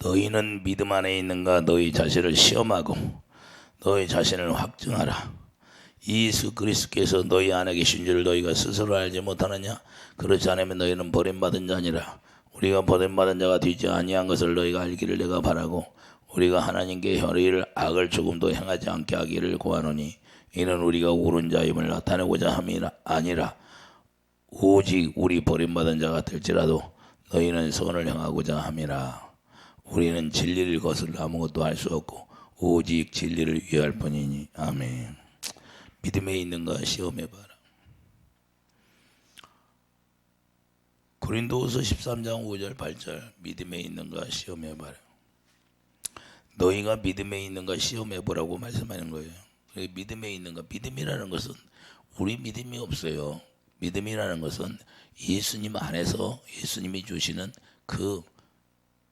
너희는 믿음 안에 있는가? 너희 자신을 시험하고 너희 자신을 확증하라. 예수 그리스도께서 너희 안에 계신 줄 너희가 스스로 알지 못하느냐? 그렇지 않으면 너희는 버림받은 자니라. 우리가 버림받은 자가 되지 아니한 것을 너희가 알기를 내가 바라고 우리가 하나님께 혈의를 악을 조금도 행하지 않게 하기를 구하노니 이는 우리가 옳은 자임을 나타내고자 함이 아니라 오직 우리 버림받은 자가 될지라도 너희는 선을 행하고자 함이라. 우리는 진리를 거슬러 아무것도 할 수 없고 오직 진리를 위할 뿐이니. 아멘. 믿음에 있는가 시험해봐라. 고린도후서 13장 5절 8절 믿음에 있는가 시험해봐라. 너희가 믿음에 있는가 시험해보라고 말씀하는 거예요. 믿음에 있는가, 믿음이라는 것은 우리 믿음이 없어요. 믿음이라는 것은 예수님 안에서 예수님이 주시는 그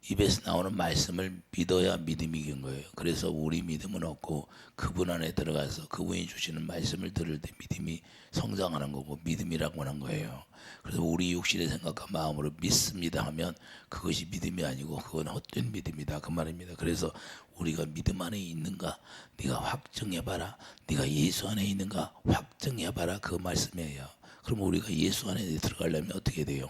입에서 나오는 말씀을 믿어야 믿음이 이긴 거예요. 그래서 우리 믿음은 없고 그분 안에 들어가서 그분이 주시는 말씀을 들을 때 믿음이 성장하는 거고 믿음이라고 하는 거예요. 그래서 우리 육신의 생각과 마음으로 믿습니다 하면 그것이 믿음이 아니고 그건 헛된 믿음이다 그 말입니다. 그래서 우리가 믿음 안에 있는가 네가 확증해봐라. 네가 예수 안에 있는가 확증해봐라 그 말씀이에요. 그럼 우리가 예수 안에 들어가려면 어떻게 돼요?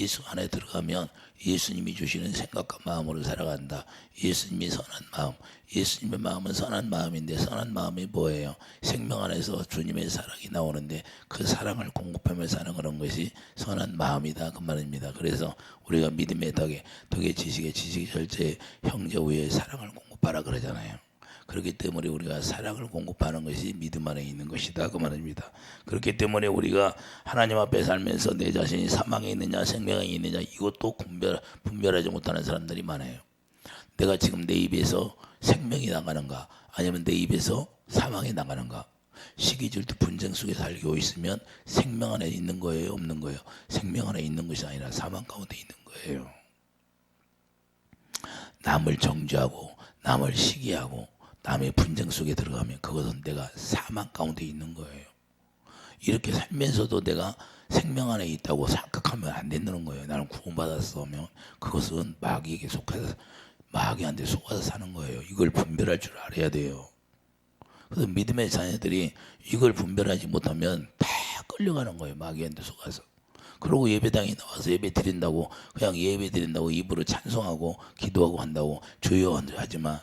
예수 안에 들어가면 예수님이 주시는 생각과 마음으로 살아간다. 예수님이 선한 마음, 예수님의 마음은 선한 마음인데 선한 마음이 뭐예요? 생명 안에서 주님의 사랑이 나오는데 그 사랑을 공급하며 사는 그런 것이 선한 마음이다 그 말입니다. 그래서 우리가 믿음의 덕의 지식의 절제의 형제 우애의 사랑을 공급하라 그러잖아요. 그렇기 때문에 우리가 사랑을 공급하는 것이 믿음 안에 있는 것이다 그 말입니다. 그렇기 때문에 우리가 하나님 앞에 살면서 내 자신이 사망에 있느냐 생명에 있느냐 이것도 분별하지 못하는 사람들이 많아요. 내가 지금 내 입에서 생명이 나가는가 아니면 내 입에서 사망이 나가는가. 시기질투 분쟁 속에 살고 있으면 생명 안에 있는 거예요 없는 거예요? 생명 안에 있는 것이 아니라 사망 가운데 있는 거예요. 남을 정죄하고 남을 시기하고 남의 분쟁 속에 들어가면 그것은 내가 사망 가운데 있는 거예요. 이렇게 살면서도 내가 생명 안에 있다고 생각하면 안 된다는 거예요. 나는 구원받았으면 그것은 마귀에게 속해서 마귀한테 속아서 사는 거예요. 이걸 분별할 줄 알아야 돼요. 그래서 믿음의 자녀들이 이걸 분별하지 못하면 다 끌려가는 거예요. 마귀한테 속아서. 그러고 예배당에 나와서 예배 드린다고 그냥 예배 드린다고 입으로 찬송하고 기도하고 한다고 주여 하지만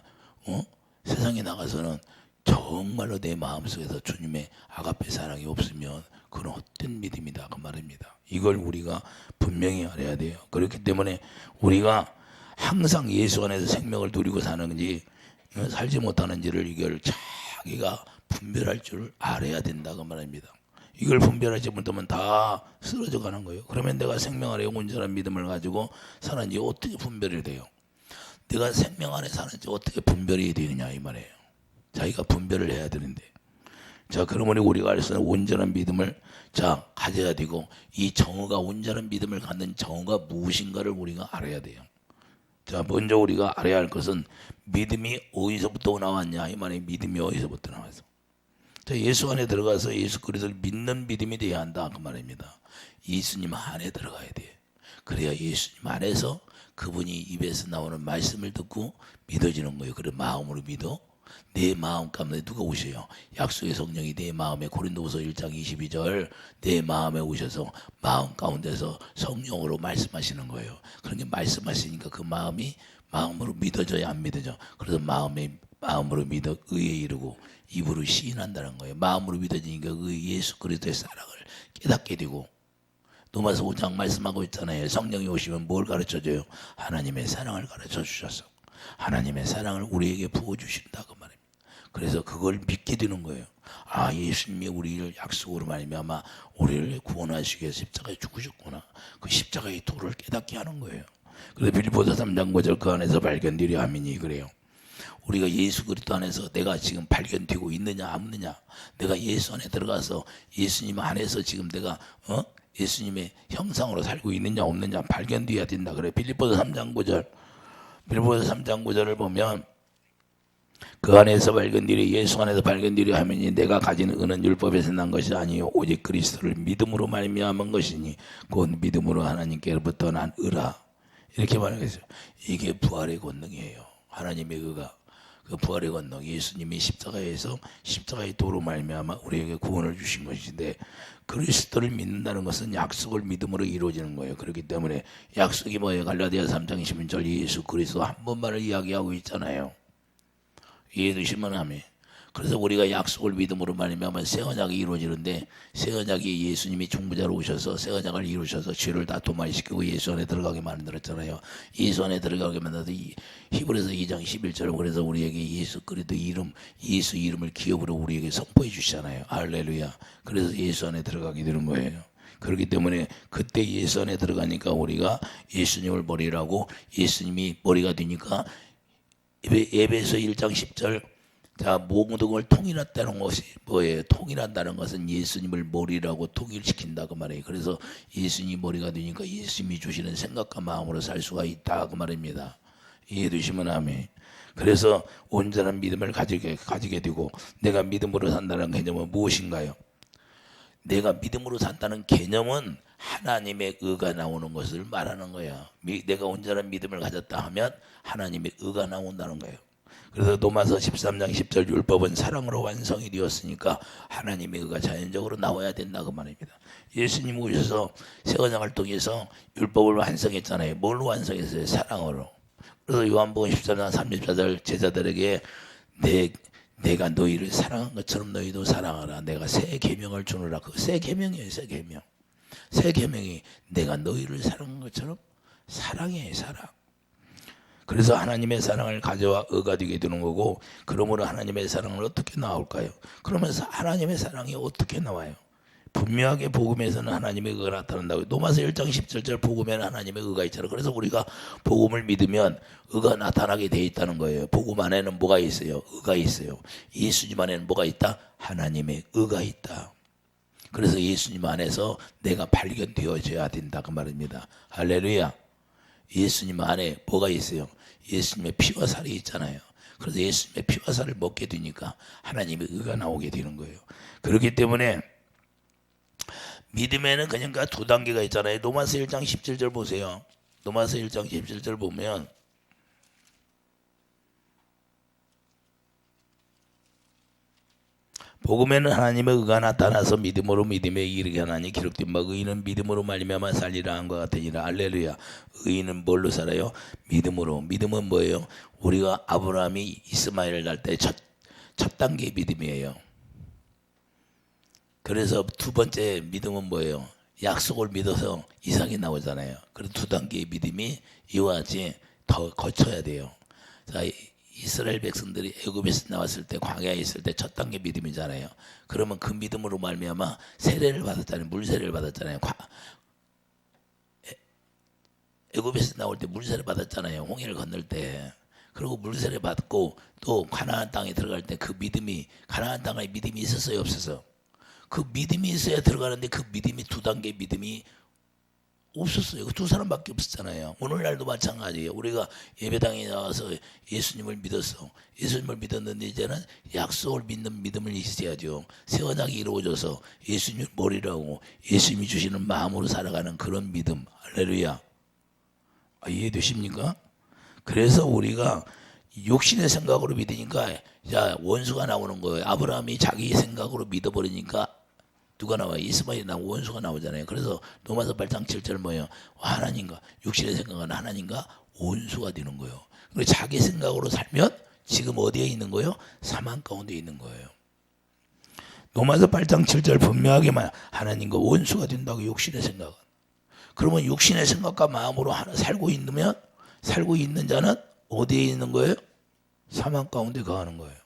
세상에 나가서는 정말로 내 마음속에서 주님의 아가페 사랑이 없으면 그건 헛된 믿음이다 그 말입니다. 이걸 우리가 분명히 알아야 돼요. 그렇기 때문에 우리가 항상 예수 안에서 생명을 누리고 사는지 살지 못하는지를 이걸 자기가 분별할 줄 알아야 된다 그 말입니다. 이걸 분별하지 못하면 다 쓰러져 가는 거예요. 그러면 내가 생명 안에 온전한 믿음을 가지고 사는지 어떻게 분별이 돼요? 내가 생명 안에 사는지 어떻게 분별이 되느냐 이 말이에요. 자기가 분별을 해야 되는데. 자, 그러므로 우리가 알 수 있는 온전한 믿음을 가져야 되고 이 정의가 온전한 믿음을 갖는 정의가 무엇인가를 우리가 알아야 돼요. 자, 먼저 우리가 알아야 할 것은 믿음이 어디서부터 나왔냐 이 말이에요. 믿음이 어디서부터 나왔어? 자, 예수 안에 들어가서 예수 그리스도를 믿는 믿음이 돼야 한다 그 말입니다. 예수님 안에 들어가야 돼요. 그래야 예수님 안에서 그분이 입에서 나오는 말씀을 듣고 믿어지는 거예요. 그래 마음으로 믿어. 내 마음 가운데 누가 오셔요? 약속의 성령이 내 마음에 고린도후서 1장 22절 내 마음에 오셔서 마음 가운데서 성령으로 말씀하시는 거예요. 그러니까 말씀하시니까 그 마음이 마음으로 믿어져야 안 믿어져. 그래서 마음으로 믿어 의에 이르고 입으로 시인한다는 거예요. 마음으로 믿어지니까 그 예수 그리스도의 사랑을 깨닫게 되고 로마서 5장 말씀하고 있잖아요. 성령이 오시면 뭘 가르쳐줘요? 하나님의 사랑을 가르쳐 주셔서 하나님의 사랑을 우리에게 부어주신다 그 말입니다. 그래서 그걸 믿게 되는 거예요. 아, 예수님이 우리를 약속으로 말미암아 우리를 구원하시기 위해서 십자가에 죽으셨구나. 그 십자가의 도를 깨닫게 하는 거예요. 그래서 빌립보서 3장 9절 그 안에서 발견되려 함이니 그래요. 우리가 예수 그리스도 안에서 내가 지금 발견되고 있느냐 없느냐, 내가 예수 안에 들어가서 예수님 안에서 지금 내가 예수님의 형상으로 살고 있느냐 없느냐 발견되어야 된다. 그래 빌립보서 3장 9절 빌립보서 3장 9절을 보면 그 안에서 발견되리 예수 안에서 발견되리 하면이 내가 가진 은은 율법에서 난 것이 아니요 오직 그리스도를 믿음으로 말미암은 것이니 곧 믿음으로 하나님께로부터 난 의라. 이렇게 말하겠어요. 이게 부활의 권능이에요. 하나님의 의가. 그 부활의 권능, 예수님이 십자가의 도로 말미암아 우리에게 구원을 주신 것인데, 그리스도를 믿는다는 것은 약속을 믿음으로 이루어지는 거예요. 그렇기 때문에 약속이 뭐예요? 갈라디아 3장 11절 예수 그리스도 한 번만을 이야기하고 있잖아요. 이해되시면 아멘. 그래서 우리가 약속을 믿음으로 말미암아 새 언약이 이루어지는데, 새 언약이 예수님이 중보자로 오셔서 새 언약을 이루셔서 죄를 다 도말시키고 예수 안에 들어가게 만들었잖아요. 예수 안에 들어가게 만들어서 히브리서 2장 11절, 그래서 우리에게 예수 그리스도 이름, 예수 이름을 기업으로 우리에게 선포해 주시잖아요. 할렐루야. 그래서 예수 안에 들어가게 되는 거예요. 그렇기 때문에 그때 예수 안에 들어가니까 우리가 예수님을 머리라고, 예수님이 머리가 되니까 에베소 1장 10절, 자, 모든 걸 통일한다는 것이 뭐예요? 통일한다는 것은 예수님을 머리라고 통일시킨다 그 말이에요. 그래서 예수님이 머리가 되니까 예수님이 주시는 생각과 마음으로 살 수가 있다 그 말입니다. 이해되시면 아멘. 그래서 온전한 믿음을 가지게 되고, 내가 믿음으로 산다는 개념은 무엇인가요? 내가 믿음으로 산다는 개념은 하나님의 의가 나오는 것을 말하는 거야. 내가 온전한 믿음을 가졌다 하면 하나님의 의가 나온다는 거예요. 그래서 로마서 13장 10절 율법은 사랑으로 완성이 되었으니까 하나님의 의가 자연적으로 나와야 된다 그 말입니다. 예수님 오셔서 새 언약을 통해서 율법을 완성했잖아요. 뭘로 완성했어요? 사랑으로. 그래서 요한복음 13장 34절 제자들에게 내가 너희를 사랑한 것처럼 너희도 사랑하라. 내가 새 계명을 주노라. 그 새 계명이에요. 새 계명. 새 계명이 내가 너희를 사랑한 것처럼 사랑해. 사랑. 그래서 하나님의 사랑을 가져와 의가 되게 되는 거고, 그러므로 하나님의 사랑은 어떻게 나올까요? 그러면서 하나님의 사랑이 어떻게 나와요? 분명하게 복음에서는 하나님의 의가 나타난다고요. 로마서 1장 17절 복음에는 하나님의 의가 있잖아요. 그래서 우리가 복음을 믿으면 의가 나타나게 돼 있다는 거예요. 복음 안에는 뭐가 있어요? 의가 있어요. 예수님 안에는 뭐가 있다? 하나님의 의가 있다. 그래서 예수님 안에서 내가 발견되어져야 된다 그 말입니다. 할렐루야. 예수님 안에 뭐가 있어요? 예수님의 피와 살이 있잖아요. 그래서 예수님의 피와 살을 먹게 되니까 하나님의 의가 나오게 되는 거예요. 그렇기 때문에 믿음에는 그냥 두 단계가 있잖아요. 로마서 1장 17절 보세요. 로마서 1장 17절 보면 복음에는 하나님의 의가 나타나서 믿음으로 믿음에 이르게 하나니 기록된 바 의인은 믿음으로 말미암아 살리라 한 것 같으니라. 할렐루야. 의인은 뭘로 살아요? 믿음으로. 믿음은 뭐예요? 우리가 아브라함이 이스마엘을 낳을 때 첫 단계 믿음이에요. 그래서 두 번째 믿음은 뭐예요? 약속을 믿어서 이삭이 나오잖아요. 그래서 두 단계의 믿음이 이와 같이 더 거쳐야 돼요. 자, 이스라엘 백성들이 애굽에서 나왔을 때, 광야에 있을 때 첫 단계 믿음이잖아요. 그러면 그 믿음으로 말미암아 세례를 받았잖아요. 물세례를 받았잖아요. 애굽에서 나올 때 물세례 받았잖아요. 홍해를 건널 때. 그리고 물세례 받고 또 가나안 땅에 들어갈 때 그 믿음이, 가나안 땅에 믿음이 있었어요, 없었어요? 그 믿음이 있어야 들어가는데 그 믿음이 두 단계 믿음이 없었어요. 두 사람밖에 없었잖아요. 오늘날도 마찬가지예요. 우리가 예배당에 나와서 예수님을 믿었어. 예수님을 믿었는데 이제는 약속을 믿는 믿음을 있어야죠. 새 언약이 이루어져서 예수님 머리라고 예수님이 주시는 마음으로 살아가는 그런 믿음. 할렐루야. 이해되십니까? 그래서 우리가 육신의 생각으로 믿으니까 원수가 나오는 거예요. 아브라함이 자기 생각으로 믿어버리니까 누가 나와요? 이스마엘이 나오고 원수가 나오잖아요. 그래서 로마서 8장 7절 뭐예요? 하나님과 육신의 생각은 하나님과 원수가 되는 거예요. 그리고 자기 생각으로 살면 지금 어디에 있는 거예요? 사망 가운데 있는 거예요. 로마서 8장 7절 분명하게 하나님과 원수가 된다고, 육신의 생각은. 그러면 육신의 생각과 마음으로 살고 있는 자는 어디에 있는 거예요? 사망 가운데 거하는 거예요.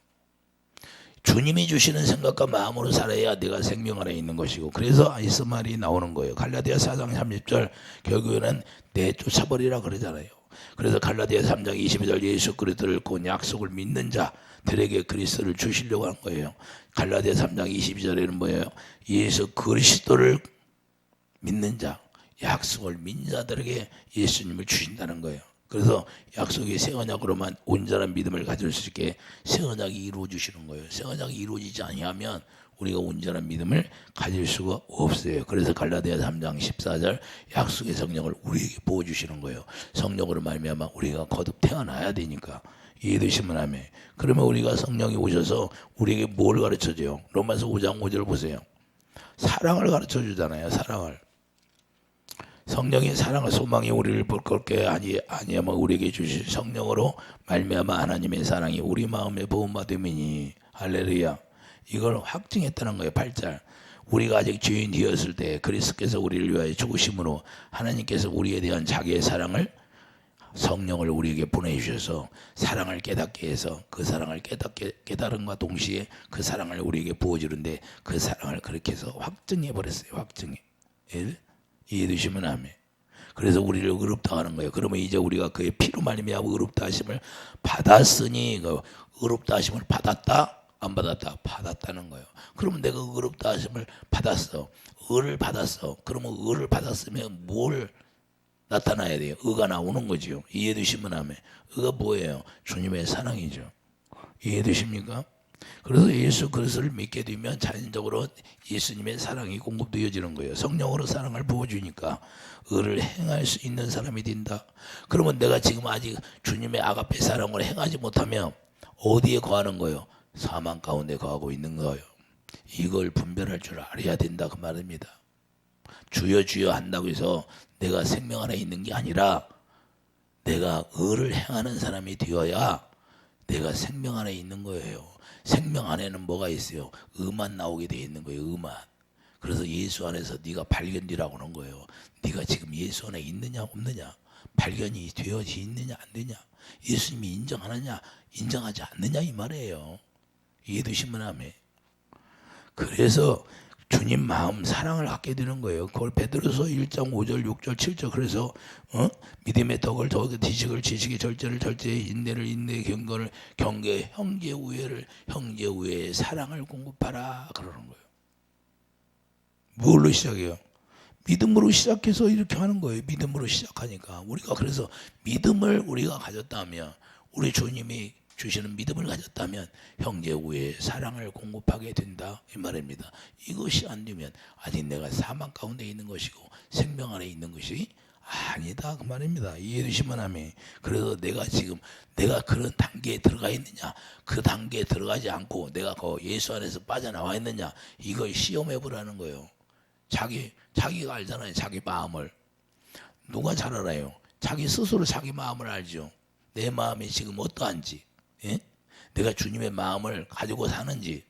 주님이 주시는 생각과 마음으로 살아야 내가 생명 안에 있는 것이고, 그래서 이스마엘이 나오는 거예요. 갈라디아 4장 30절 결국에는 내쫓아버리라 그러잖아요. 그래서 갈라디아 3장 22절 예수 그리스도를 곧 약속을 믿는 자들에게 그리스도를 주시려고 한 거예요. 갈라디아 3장 22절에는 뭐예요? 예수 그리스도를 믿는 자, 약속을 믿는 자들에게 예수님을 주신다는 거예요. 그래서 약속이 새 언약으로만 온전한 믿음을 가질 수 있게 새 언약이 이루어지시는 거예요. 새 언약이 이루어지지 아니하면 우리가 온전한 믿음을 가질 수가 없어요. 그래서 갈라디아 3장 14절 약속의 성령을 우리에게 부어주시는 거예요. 성령으로 말미암아 우리가 거듭 태어나야 되니까. 이해되시면 아멘. 그러면 우리가 성령이 오셔서 우리에게 뭘 가르쳐줘요? 로마서 5장 5절 보세요. 사랑을 가르쳐주잖아요. 사랑을. 성령의 사랑을 소망이 우리를 볼 것게 아니하면 우리에게 주실 성령으로 말미암아 하나님의 사랑이 우리 마음에 부음받음이니 할렐루야. 이걸 확증했다는 거예요. 8절. 우리가 아직 죄인이었을 때 그리스도께서 우리를 위하여 죽으심으로 하나님께서 우리에 대한 자기의 사랑을 성령을 우리에게 보내주셔서 사랑을 깨닫게 해서 그 사랑을 깨달음과 동시에 그 사랑을 우리에게 부어주는데 그 사랑을 그렇게 해서 확증해 버렸어요. 확증해. 이해되시면 아멘. 그래서 우리를 의롭다 하는 거예요. 그러면 이제 우리가 그의 피로 말미암아 의롭다 하심을 받았으니 그 의롭다 하심을 받았다? 안 받았다? 받았다는 거예요. 그러면 내가 의롭다 하심을 받았어. 의를 받았어. 그러면 의를 받았으면 뭘 나타나야 돼요? 의가 나오는 거죠. 이해되시면 아멘. 의가 뭐예요? 주님의 사랑이죠. 이해되십니까? 그래서 예수 그리스도를 믿게 되면 자연적으로 예수님의 사랑이 공급되어지는 거예요. 성령으로 사랑을 부어주니까 의를 행할 수 있는 사람이 된다. 그러면 내가 지금 아직 주님의 아가페 사랑을 행하지 못하면 어디에 거하는 거예요? 사망 가운데 거하고 있는 거예요. 이걸 분별할 줄 알아야 된다 그 말입니다. 주여 주여 한다고 해서 내가 생명 안에 있는 게 아니라 내가 의를 행하는 사람이 되어야 내가 생명 안에 있는 거예요. 생명 안에는 뭐가 있어요? 의만 나오게 되어 있는 거예요. 의만. 그래서 예수 안에서 네가 발견되라고 하는 거예요. 네가 지금 예수 안에 있느냐 없느냐, 발견이 되어지 있느냐 안 되냐, 예수님이 인정하느냐 인정하지 않느냐 이 말이에요. 이해되시면 아멘. 그래서 주님 마음 사랑을 갖게 되는 거예요. 그걸 베드로서 1장 5절 6절 7절 그래서 믿음의 덕을 덕, 지식의 절제를 절제, 인내를 인내, 경건을 경계, 형제 우애의 사랑을 공급하라 그러는 거예요. 뭘로 시작해요? 믿음으로 시작해서 이렇게 하는 거예요. 믿음으로 시작하니까 우리가 그래서 믿음을 우리가 가졌다면 우리 주님이 주시는 믿음을 가졌다면 형제 우애의 사랑을 공급하게 된다 이 말입니다. 이것이 안 되면 아직 내가 사망 가운데 있는 것이고 생명 안에 있는 것이 아니다 그 말입니다. 이해되시면 아멘. 그래서 내가 지금 내가 그런 단계에 들어가 있느냐, 그 단계에 들어가지 않고 내가 그 예수 안에서 빠져나와 있느냐, 이걸 시험해 보라는 거예요. 자기가 알잖아요. 자기 마음을. 누가 잘 알아요? 자기 스스로 자기 마음을 알죠. 내 마음이 지금 어떠한지, 내가 주님의 마음을 가지고 사는지,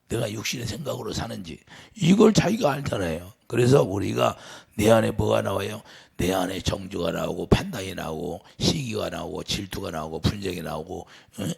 내가 육신의 생각으로 사는지, 이걸 자기가 알잖아요. 그래서 우리가 내 안에 뭐가 나와요? 내 안에 정죄가 나오고 판단이 나오고 시기가 나오고 질투가 나오고 분쟁이 나오고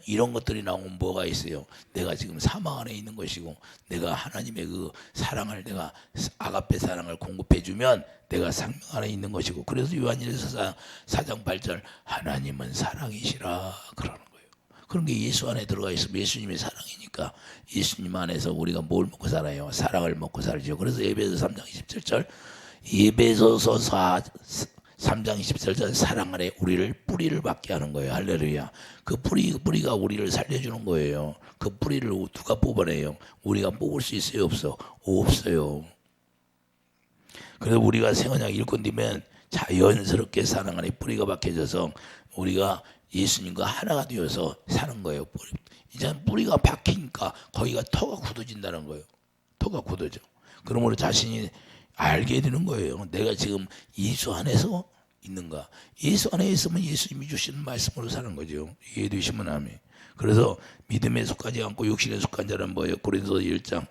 이런 것들이 나오면 뭐가 있어요? 내가 지금 사망 안에 있는 것이고 내가 하나님의 그 사랑을 내가 아가페 사랑을 공급해 주면 내가 생명 안에 있는 것이고 그래서 요한일서 4장 8절 하나님은 사랑이시라 그러는 거예요. 그런 게 예수 안에 들어가 있으면 예수님의 사랑이니까 예수님 안에서 우리가 뭘 먹고 살아요? 사랑을 먹고 살죠. 그래서 에베소 3장 27절 에베소서 3장 27절 사랑 안에 우리를 뿌리를 받게 하는 거예요. 할렐루야. 그 뿌리가 우리를 살려주는 거예요. 그 뿌리를 누가 뽑아내요? 우리가 뽑을 수 있어요? 없어? 없어요. 그래서 우리가 생언약 읽고 되면 자연스럽게 사랑 안에 뿌리가 박혀져서 우리가 예수님과 하나가 되어서 사는 거예요. 이제 뿌리가 박히니까 거기가 터가 굳어진다는 거예요. 터가 굳어져. 그러므로 자신이 알게 되는 거예요. 내가 지금 예수 안에서 있는가. 예수 안에 있으면 예수님이 주시는 말씀으로 사는 거죠. 이해되시면 아멘. 그래서 믿음에 속하지 않고 육신에 속한 자는 뭐예요? 고린도서 1장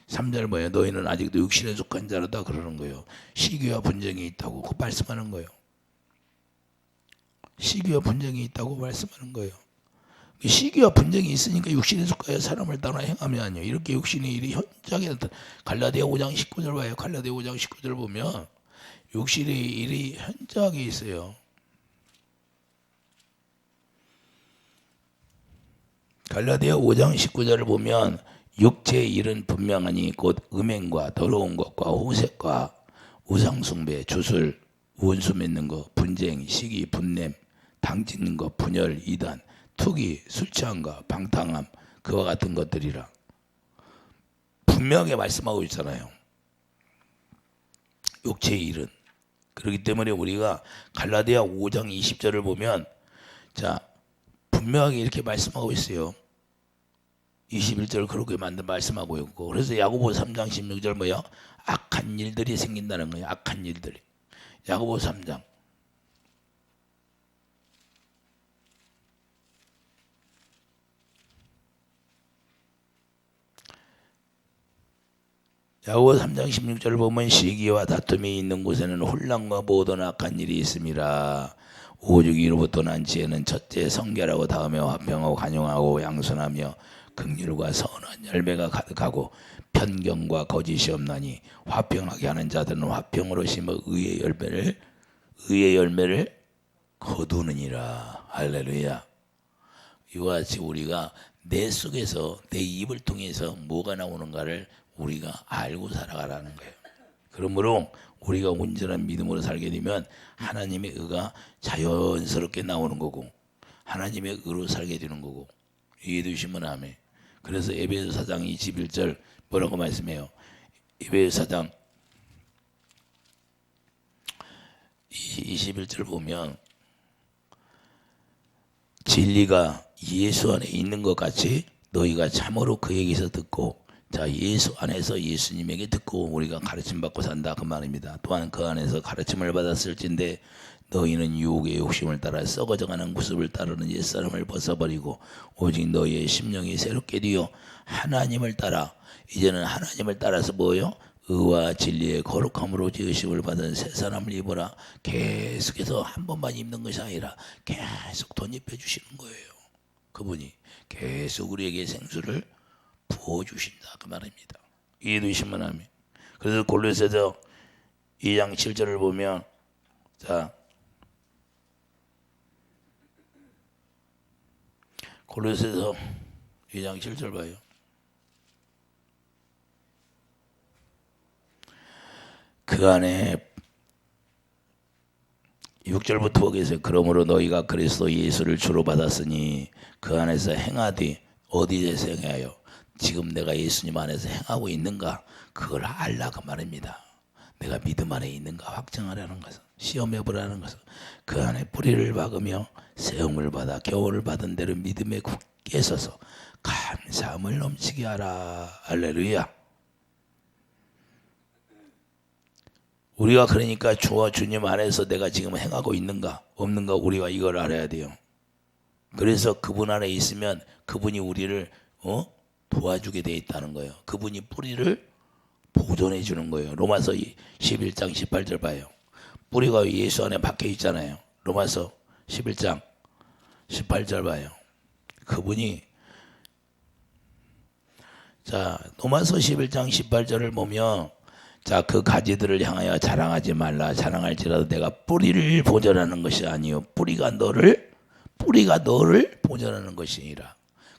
3절 뭐예요? 너희는 아직도 육신에 속한 자로다 그러는 거예요. 시기와 분쟁이 있다고 그 말씀하는 거예요. 시기와 분쟁이 있다고 말씀하는 거예요. 시기와 분쟁이 있으니까 육신에 속하여 사람을 따라 행하면 아니요. 이렇게 육신의 일이 현장에 나타나. 갈라디아 5장 19절 봐요. 갈라디아 5장 19절 보면 육신의 일이 현장에 있어요. 갈라디아 5장 19절을 보면 육체의 일은 분명하니 곧 음행과 더러운 것과 호색과 우상숭배, 주술, 원수 맺는 것, 분쟁, 시기, 분냄, 당짓는 것, 분열, 이단, 투기, 술 취함과 방탕함 그와 같은 것들이라. 분명하게 말씀하고 있잖아요. 육체의 일은. 그렇기 때문에 우리가 갈라디아 5장 20절을 보면 자 분명하게 이렇게 말씀하고 있어요. 21절 그렇게 말씀하고 있고, 그래서 야고보 3장 16절 뭐야? 악한 일들이 생긴다는 거예요. 악한 일들이. 야고보 3장 야고보 3장 16절을 보면 시기와 다툼이 있는 곳에는 혼란과 모든 악한 일이 있음이라. 오직 이로부터 난 지혜는 첫째 성결하고 다음에 화평하고 간용하고 양선하며 긍휼과 선한 열매가 가득하고 편견과 거짓이 없나니 화평하게 하는 자들은 화평으로 심어 의의 열매를 거두느니라. 할렐루야. 이와 같이 우리가 내 속에서 내 입을 통해서 뭐가 나오는가를 우리가 알고 살아가라는 거예요. 그러므로 우리가 온전한 믿음으로 살게 되면 하나님의 의가 자연스럽게 나오는 거고 하나님의 의로 살게 되는 거고. 이해되시면 아멘. 그래서 에베소 4장 21절 뭐라고 말씀해요? 에베소 4장 21절 보면 진리가 예수 안에 있는 것 같이 너희가 참으로 그에게서 듣고, 자 예수 안에서 예수님에게 듣고 우리가 가르침 받고 산다 그 말입니다. 또한 그 안에서 가르침을 받았을진데 너희는 유혹의 욕심을 따라 썩어져가는 구습을 따르는 옛사람을 벗어버리고 오직 너희의 심령이 새롭게 되어 하나님을 따라, 이제는 하나님을 따라서 뭐예요? 의와 진리의 거룩함으로 지으심을 받은 새 사람을 입어라. 계속해서 한 번만 입는 것이 아니라 계속 덧입혀 주시는 거예요. 그분이 계속 우리에게 생수를 부어주신다 그 말입니다. 이해되시면 아멘. 그래서 골로새서 2장 7절을 보면 자 골로새서 2장 7절 봐요. 그 안에 6절부터 보겠어요. 그러므로 너희가 그리스도 예수를 주로 받았으니 그 안에서 행하되 어디에서 행하여 지금 내가 예수님 안에서 행하고 있는가 그걸 알라 그 말입니다. 내가 믿음 안에 있는가 확정하라는 것은, 시험해보라는 것은 그 안에 뿌리를 박으며 세움을 받아 교훈을 받은 대로 믿음에 굳게 서서 감사함을 넘치게 하라. 할렐루야. 우리가 그러니까 주와 주님 안에서 내가 지금 행하고 있는가 없는가 우리가 이걸 알아야 돼요. 그래서 그분 안에 있으면 그분이 우리를 도와주게 돼 있다는 거예요. 그분이 뿌리를 보존해 주는 거예요. 로마서 11장 18절 봐요. 뿌리가 예수 안에 박혀 있잖아요. 로마서 11장 18절 봐요. 그분이 자 로마서 11장 18절을 보면 자 그 가지들을 향하여 자랑하지 말라. 자랑할지라도 내가 뿌리를 보존하는 것이 아니요 뿌리가 너를 보존하는 것이니라.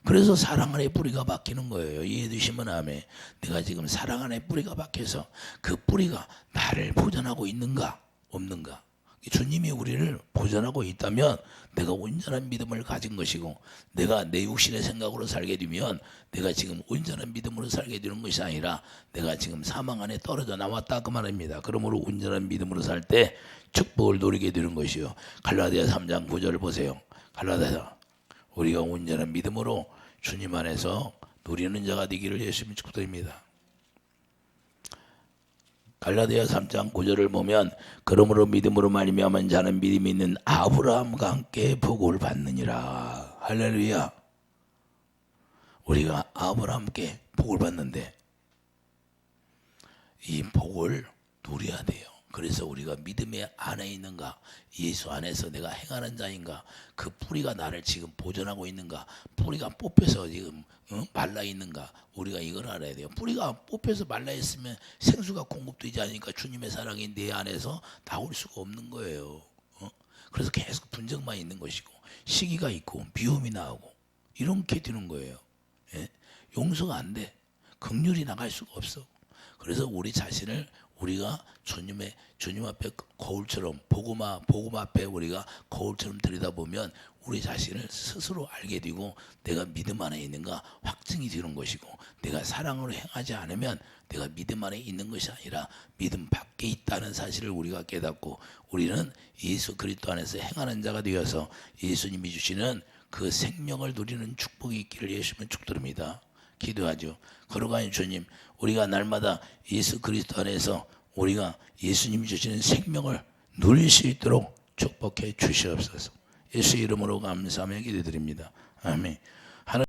그래서 사랑 안에 뿌리가 박히는 거예요. 이해되시면 아멘. 내가 지금 사랑 안에 뿌리가 박혀서 그 뿌리가 나를 보존하고 있는가 없는가. 주님이 우리를 보존하고 있다면 내가 온전한 믿음을 가진 것이고, 내가 내 육신의 생각으로 살게 되면 내가 지금 온전한 믿음으로 살게 되는 것이 아니라 내가 지금 사망 안에 떨어져 나왔다 그 말입니다. 그러므로 온전한 믿음으로 살 때 축복을 누리게 되는 것이요. 갈라디아 3장 9절을 보세요. 갈라디아 우리가 온전한 믿음으로 주님 안에서 누리는 자가 되기를 예수님 축복드립니다. 갈라디아 3장 9절을 보면 그러므로 믿음으로 말미암은 자는 믿음이 있는 아브라함과 함께 복을 받느니라. 할렐루야. 우리가 아브라함께 복을 받는데 이 복을 누려야 돼요. 그래서 우리가 믿음의 안에 있는가, 예수 안에서 내가 행하는 자인가, 그 뿌리가 나를 지금 보존하고 있는가, 뿌리가 뽑혀서 지금 말라 있는가, 우리가 이걸 알아야 돼요. 뿌리가 뽑혀서 말라 있으면 생수가 공급되지 않으니까 주님의 사랑이 내 안에서 나올 수가 없는 거예요. 그래서 계속 분쟁만 있는 것이고 시기가 있고 비움이 나오고 이렇게 되는 거예요. 예? 용서가 안 돼. 긍휼이 나갈 수가 없어. 그래서 우리 자신을 우리가 주님 앞에 거울처럼 복음 앞에 우리가 거울처럼 들여다보면 우리 자신을 스스로 알게 되고 내가 믿음 안에 있는가 확증이 되는 것이고, 내가 사랑으로 행하지 않으면 내가 믿음 안에 있는 것이 아니라 믿음 밖에 있다는 사실을 우리가 깨닫고, 우리는 예수 그리스도 안에서 행하는 자가 되어서 예수님이 주시는 그 생명을 누리는 축복이 있기를 예수님은 축드립니다. 기도하죠. 거룩하신 주님, 우리가 날마다 예수 그리스도 안에서 우리가 예수님이 주시는 생명을 누릴 수 있도록 축복해 주시옵소서. 예수 이름으로 감사하며 기도드립니다. 아멘.